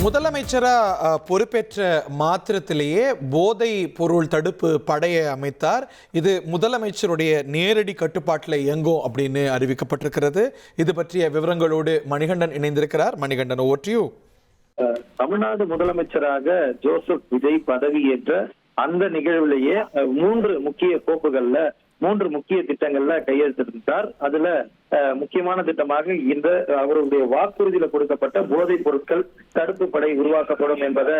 முதலமைச்சரா பொறுப்பேற்ற மாத்திரத்திலேயே போதை பொருள் தடுப்பு படையை அமைத்தார். இது முதலமைச்சருடைய நேரடி கட்டுப்பாட்டில் இயங்கும் அப்படின்னு அறிவிக்கப்பட்டிருக்கிறது. இது பற்றிய விவரங்களோடு மணிகண்டன் இணைந்திருக்கிறார். Manikandan, over to you. Tamil Nadu முதலமைச்சராக ஜோசப் விஜய் பதவியேற்ற அந்த நிகழ்விலேயே மூன்று முக்கிய திட்டங்கள்ல கையெழுத்திட்டார். அதுல முக்கியமான திட்டமாக இந்த அவருடைய வாக்குறுதியில கொடுக்கப்பட்ட போதைப் பொருட்கள் தடுப்பு படை உருவாக்கப்படும் என்பதை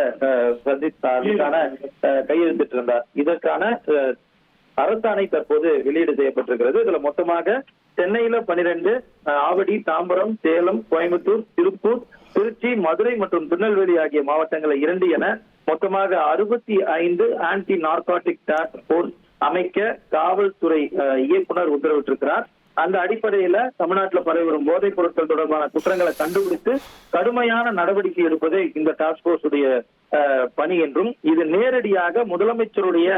கையெழுத்திட்டிருந்தார். இதற்கான அரசாணை தற்போது வெளியீடு செய்யப்பட்டிருக்கிறது. இதுல மொத்தமாக சென்னையில 12, ஆவடி, தாம்பரம், சேலம், கோயம்புத்தூர், திருப்பூர், திருச்சி, மதுரை மற்றும் திருநெல்வேலி ஆகிய மாவட்டங்களை 2 என மொத்தமாக 65 ஆன்டி நார்காட்டிக் டாஸ்க் போர்ஸ் அமைக்க காவல்துறை இயக்குனர் உத்தரவிட்டிருக்கிறார். அந்த அடிப்படையில தமிழ்நாட்டில் பரவி வரும் போதைப் பொருட்கள் தொடர்பான குற்றங்களை கண்டுபிடித்து கடுமையான நடவடிக்கை எடுப்பதே இந்த டாஸ்க் போர்ஸ் உடைய பணி என்றும், இது நேரடியாக முதலமைச்சருடைய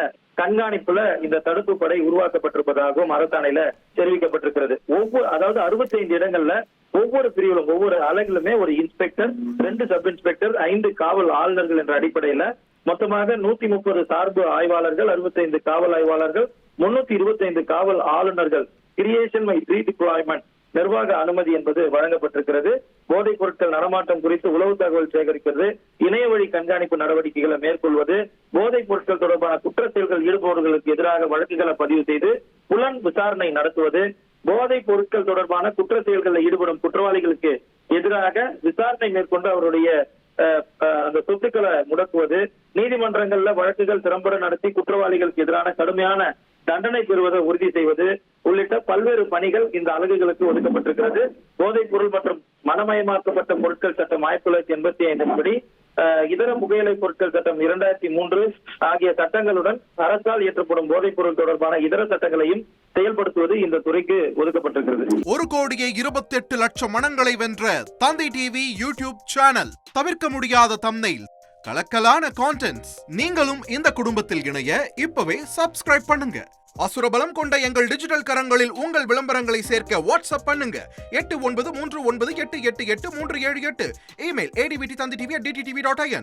கண்காணிப்புல இந்த தடுப்பு படை உருவாக்கப்பட்டிருப்பதாகவும் அரசாணையில தெரிவிக்கப்பட்டிருக்கிறது. 65 இடங்கள்ல ஒவ்வொரு பிரிவிலும் ஒவ்வொரு அலகிலுமே ஒரு இன்ஸ்பெக்டர், 2 சப் இன்ஸ்பெக்டர், 5 காவல் ஆளுநர்கள் என்ற அடிப்படையில மொத்தமாக 130 சார்பு ஆய்வாளர்கள், 65 காவல் ஆய்வாளர்கள், 325 காவல் ஆளுநர்கள், கிரியேஷன் மை ப்ரீ டிப்ளாய்மெண்ட் நிர்வாக அனுமதி என்பது வழங்கப்பட்டிருக்கிறது. போதைப் பொருட்கள் நடமாட்டம் குறித்து உளவு தகவல் சேகரிக்கிறது, இணைய வழி கண்காணிப்பு நடவடிக்கைகளை மேற்கொள்வது, போதைப் பொருட்கள் தொடர்பான குற்ற செயல்கள் ஈடுபவர்களுக்கு எதிராக வழக்குகளை பதிவு செய்து புலன் விசாரணை நடத்துவது, போதைப் பொருட்கள் தொடர்பான குற்ற செயல்களில் ஈடுபடும் குற்றவாளிகளுக்கு எதிராக விசாரணை மேற்கொண்டு அவருடைய அந்த சொத்துக்களை முடக்குவது, நீதிமன்றங்கள்ல வழக்குகள் திறம்பட நடத்தி குற்றவாளிகளுக்கு எதிரான கடுமையான தண்டனை பெறுவதை உறுதி செய்வது உள்ளிட்ட பல்வேறு பணிகள் இந்த அலகுகளுக்கு ஒதுக்கப்பட்டிருக்கிறது. போதைப் பொருள் மற்றும் மனமயமாக்கப்பட்ட பொருட்கள் சட்டம் 1985 படி இதர புகையிலை பொருட்கள் சட்டம் 2003 ஆகிய சட்டங்களுடன் அரசால் இயற்றப்படும் போதைப் பொருள் தொடர்பான இதர சட்டங்களையும் செயல்படுத்துவது இந்த துறைக்கு ஒதுக்கப்பட்டிருக்கிறது. 1,28,00,000 மனங்களை வென்ற தந்தி டிவி யூடியூப் சேனல். தவிர்க்க முடியாத தம்ப்நெயில், கலக்கலான கான்டென்ட்ஸ். நீங்களும் இந்த குடும்பத்தில் இணைய இப்பவே சப்ஸ்கிரைப் பண்ணுங்க. அசுரபலம் கொண்ட எங்கள் டிஜிட்டல் கரங்களில் உங்கள் விளம்பரங்களை சேர்க்க வாட்ஸ்அப் பண்ணுங்க. 8939888378. Email advtthanditv@dttv.in.